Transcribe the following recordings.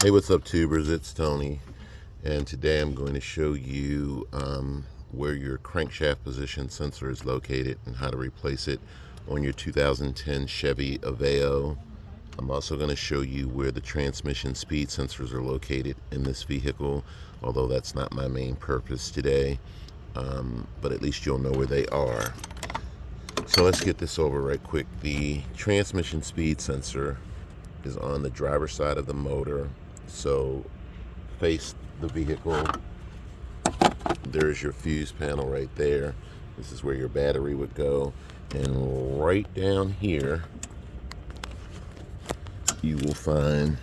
Hey, what's up, tubers? It's Tony, and today I'm going to show you where your crankshaft position sensor is located and how to replace it on your 2010 Chevy Aveo. I'm also going to show you where the transmission speed sensors are located in this vehicle, although that's not my main purpose today, but at least you'll know where they are. So let's get this over right quick. The transmission speed sensor is on the driver's side of the motor. So face the vehicle. There's your fuse panel right there. This is where your battery would go. And right down here, you will find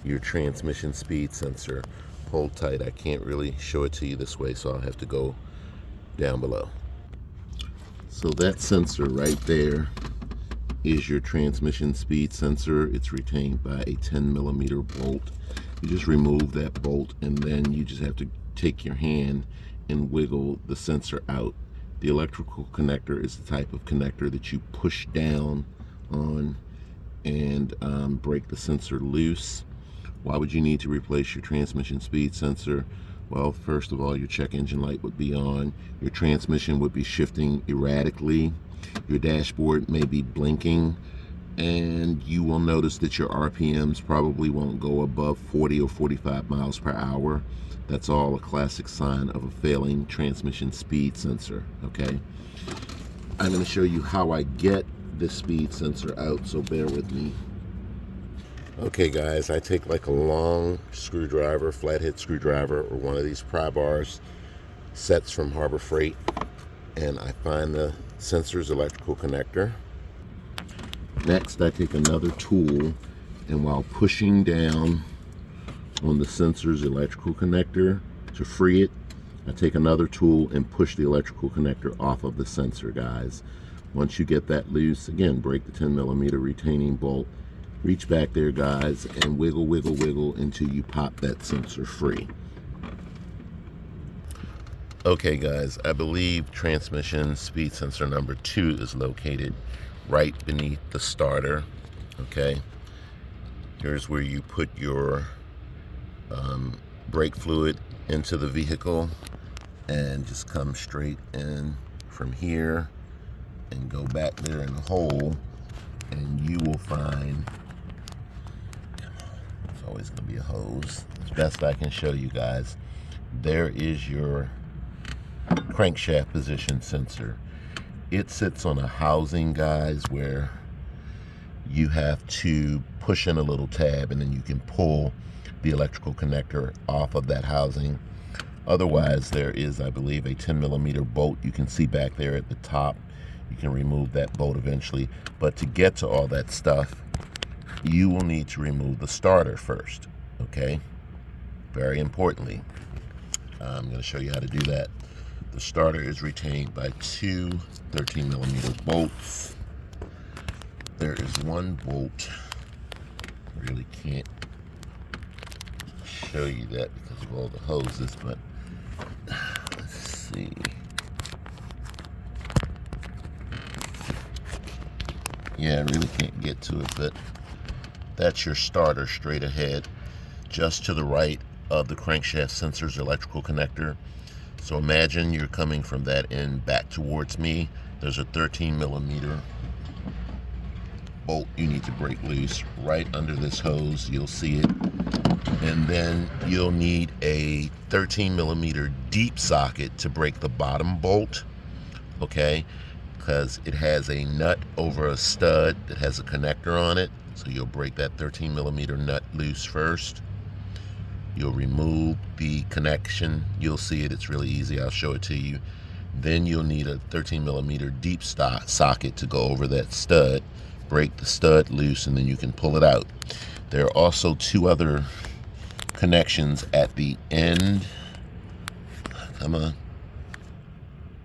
your transmission speed sensor. Hold tight. I can't really show it to you this way, so I'll have to go down below. So that sensor right there is your transmission speed sensor. It's retained by a 10mm bolt. You just remove that bolt, and then you just have to take your hand and wiggle the sensor out. The electrical connector is the type of connector that you push down on and break the sensor loose. Why would you need to replace your transmission speed sensor? Well, first of all, your check engine light would be on. Your transmission would be shifting erratically. Your dashboard may be blinking, and you will notice that your RPMs probably won't go above 40 or 45 miles per hour. That's all a classic sign of a failing transmission speed sensor, okay? I'm going to show you how I get this speed sensor out, so bear with me. Okay guys, I take like a long screwdriver, flathead screwdriver, or one of these pry bars sets from Harbor Freight, and I find the sensor's electrical connector. Next, I take another tool, and while pushing down on the sensor's electrical connector to free it, I take another tool and push the electrical connector off of the sensor, guys. Once you get that loose, again, break the 10mm retaining bolt. Reach back there, guys, and wiggle, wiggle, wiggle until you pop that sensor free. Okay, guys, I believe transmission speed sensor number 2 is located right beneath the starter. Okay, here's where you put your brake fluid into the vehicle, and just come straight in from here and go back there in the hole, and you will find, it's always going to be a hose, as best I can show you guys. There is your crankshaft position sensor. It sits on a housing, guys, where you have to push in a little tab, and then you can pull the electrical connector off of that housing. Otherwise, there is, I believe, a 10mm bolt you can see back there at the top. You can remove that bolt eventually, but to get to all that stuff, you will need to remove the starter first, okay? Very importantly, I'm going to show you how to do that. The starter is retained by two 13mm bolts. There is one bolt, really can't show you that because of all the hoses, but let's see. Yeah, I really can't get to it, but that's your starter straight ahead, just to the right of the crankshaft sensor's electrical connector. So imagine you're coming from that end back towards me. There's a 13mm bolt you need to break loose right under this hose. You'll see it. And then you'll need a 13mm deep socket to break the bottom bolt, okay? Because it has a nut over a stud that has a connector on it. So you'll break that 13mm nut loose first. You'll remove the connection. You'll see it. It's really easy. I'll show it to you. Then you'll need a 13mm deep socket to go over that stud. Break the stud loose, and then you can pull it out. There are also two other connections at the end. Come on.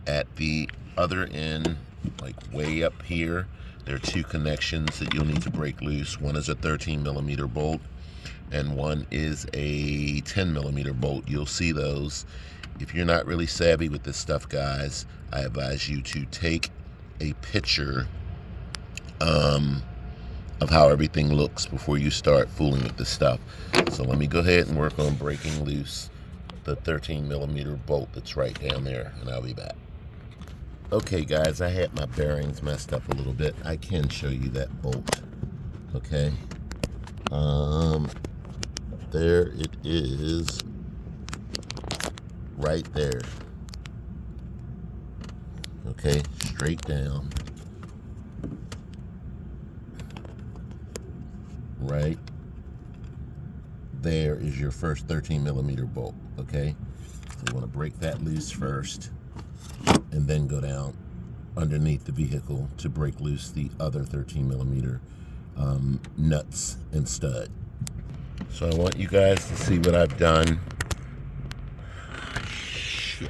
At the other end, like way up here, there are two connections that you'll need to break loose. One is a 13mm bolt, and one is a 10mm bolt. You'll see those. If you're not really savvy with this stuff, guys, I advise you to take a picture of how everything looks before you start fooling with this stuff. So let me go ahead and work on breaking loose the 13mm bolt that's right down there, and I'll be back. Okay guys, I had my bearings messed up a little bit. I can show you that bolt. Okay. There it is, right there. Okay, straight down. Right there is your first 13mm bolt. Okay, so you want to break that loose first, and then go down underneath the vehicle to break loose the other 13mm nuts and stud. So I want you guys to see what I've done. Shit.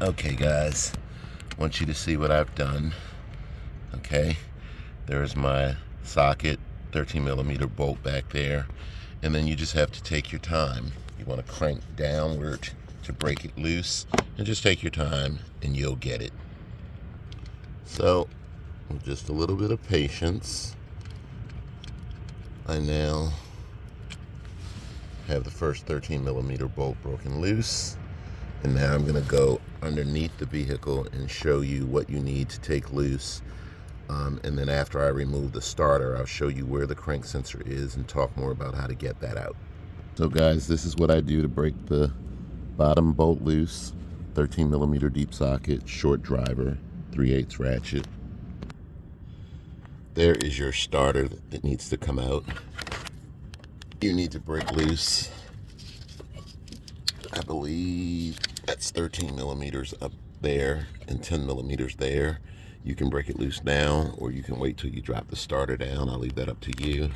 Okay guys, I want you to see what I've done. Okay, there's my socket 13mm bolt back there, and then you just have to take your time. You want to crank downward to break it loose, and just take your time and you'll get it. So with just a little bit of patience, I now have the first 13mm bolt broken loose, and now I'm going to go underneath the vehicle and show you what you need to take loose. And then after I remove the starter, I'll show you where the crank sensor is and talk more about how to get that out. So guys, this is what I do to break the bottom bolt loose. 13mm deep socket, short driver, 3/8 ratchet. There is your starter that needs to come out. You need to break loose, I believe that's 13mm up there and 10mm there. You can break it loose now, or you can wait till you drop the starter down. I'll leave that up to you.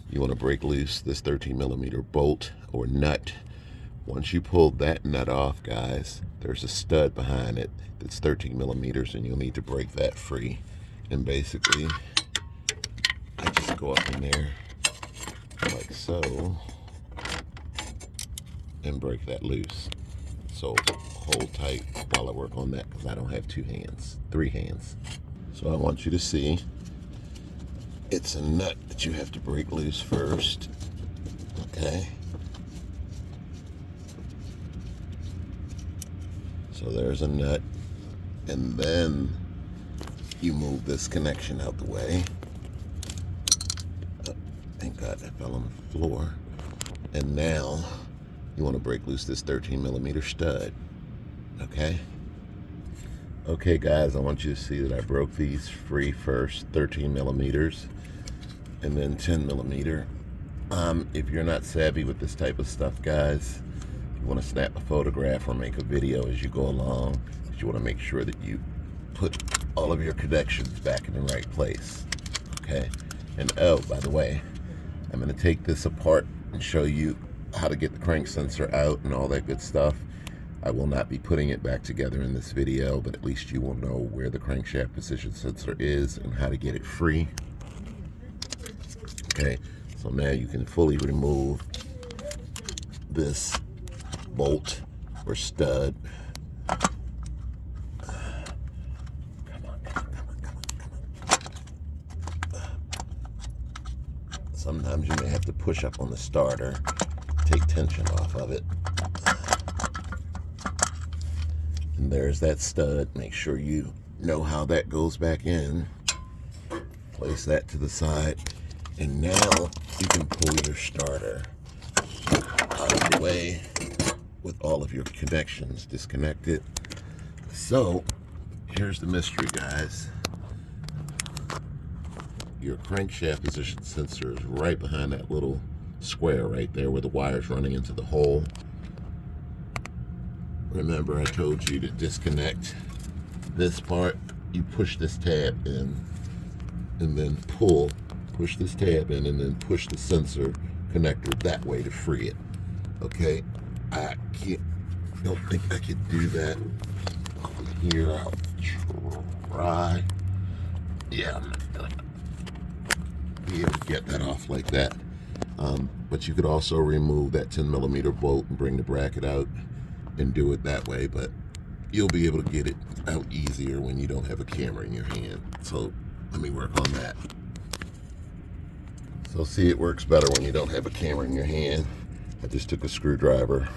You want to break loose this 13mm bolt or nut. Once you pull that nut off, guys, there's a stud behind it that's 13mm, and you'll need to break that free. And basically, I just go up in there like so and break that loose. So hold tight while I work on that, because I don't have 2 hands, 3 hands. So I want you to see it's a nut that you have to break loose first. Okay. So there's a nut, and then you move this connection out the way. Oh, thank God that fell on the floor. And now you want to break loose this 13mm stud. Okay. Okay guys, I want you to see that I broke these free first, 13mm and then 10mm. If you're not savvy with this type of stuff, guys, you want to snap a photograph or make a video as you go along, you want to make sure that you put all of your connections back in the right place. Okay. And oh, by the way, I'm going to take this apart and show you how to get the crank sensor out and all that good stuff. I will not be putting it back together in this video, but at least you will know where the crankshaft position sensor is and how to get it free. Okay, so now you can fully remove this bolt or stud. Come on. Sometimes you may have to push up on the starter, take tension off of it. And there's that stud. Make sure you know how that goes back in. Place that to the side. And now you can pull your starter out of the way with all of your connections disconnected. So here's the mystery, guys. Your crankshaft position sensor is right behind that little square right there where the wire's running into the hole. Remember, I told you to disconnect this part. You push this tab in and then push this tab in and then push the sensor connector that way to free it. Okay, don't think I could do that over here. I'll try. Yeah, I'm not gonna be able to get that off like that. But you could also remove that 10mm bolt and bring the bracket out and do it that way, but you'll be able to get it out easier when you don't have a camera in your hand. So Let me work on that. So see, it works better when you don't have a camera in your hand. I just took a screwdriver,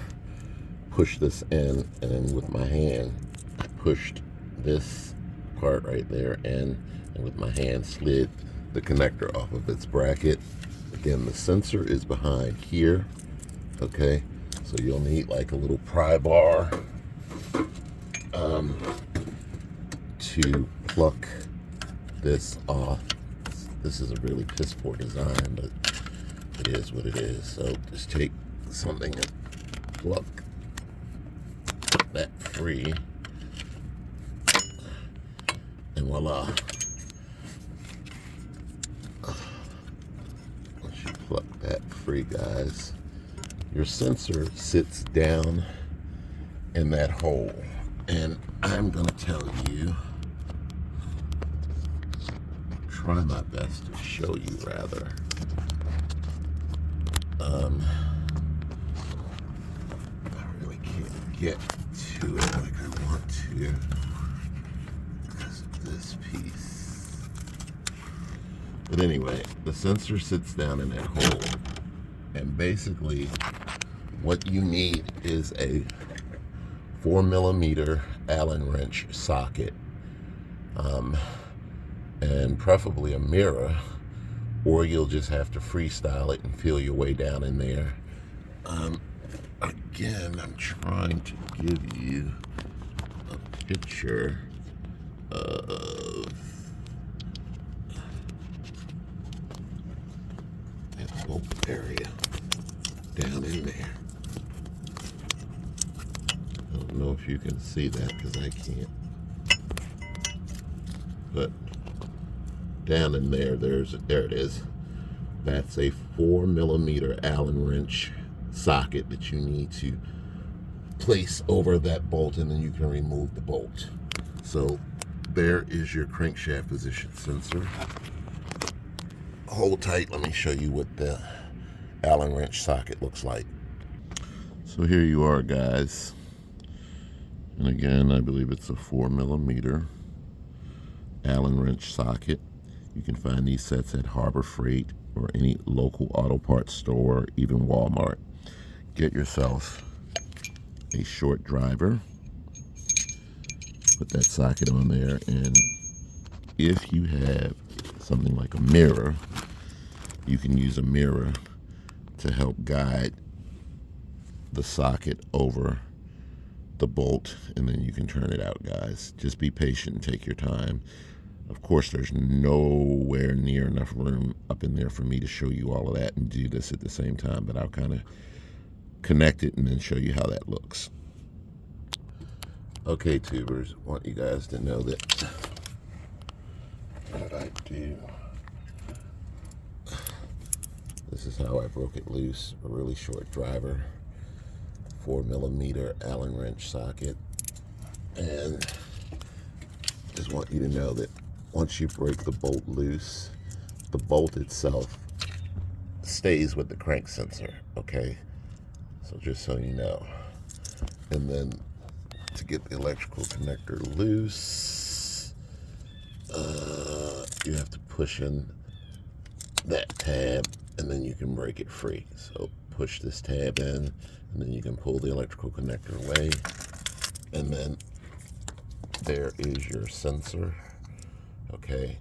pushed this in, and then with my hand, I pushed this part right there in, and with my hand slid the connector off of its bracket. Again, the sensor is behind here, okay? So you'll need like a little pry bar to pluck this off. This is a really piss poor design, but it is what it is. So just take something and pluck that free, and voila. Once you pluck that free, guys, your sensor sits down in that hole. And I'm gonna tell you, try my best to show you rather. I really can't get to it like I want to because of this piece. But anyway, the sensor sits down in that hole, and basically what you need is a 4mm Allen wrench socket, and preferably a mirror, or you'll just have to freestyle it and feel your way down in there. Again, I'm trying to give you a picture of that bolt area down in there. I don't know if you can see that because I can't. But down in there, there it is. That's a 4mm Allen wrench socket that you need to place over that bolt, and then you can remove the bolt. So there is your crankshaft position sensor. Hold tight, let me show you what the Allen wrench socket looks like. So here you are, guys. And again, I believe it's a 4mm Allen wrench socket. You can find these sets at Harbor Freight or any local auto parts store, even Walmart. Get yourself a short driver, put that socket on there, and if you have something like a mirror, you can use a mirror to help guide the socket over the bolt, and then you can turn it out, guys. Just be patient and take your time. Of course, there's nowhere near enough room up in there for me to show you all of that and do this at the same time, but I'll kind of connect it and then show you how that looks. Okay, tubers, I want you guys to know that what I do, this is how I broke it loose. A really short driver, 4mm Allen wrench socket, and just want you to know that once you break the bolt loose, the bolt itself stays with the crank sensor, okay? So just so you know. And then to get the electrical connector loose, you have to push in that tab, and then you can break it free. So push this tab in, and then you can pull the electrical connector away, and then there is your sensor. Okay,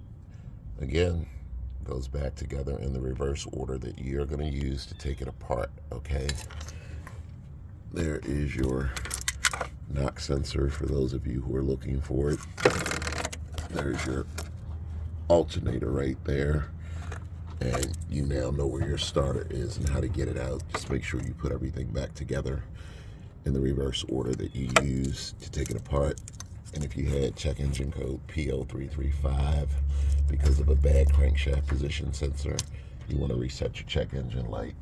again, goes back together in the reverse order that you're going to use to take it apart. Okay, there is your knock sensor for those of you who are looking for it. There's your alternator right there, and you now know where your starter is and how to get it out. Just make sure you put everything back together in the reverse order that you use to take it apart. And if you had check engine code P0335 because of a bad crankshaft position sensor, you want to reset your check engine light.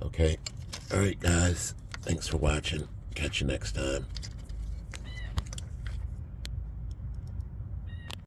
Okay? All right, guys. Thanks for watching. Catch you next time.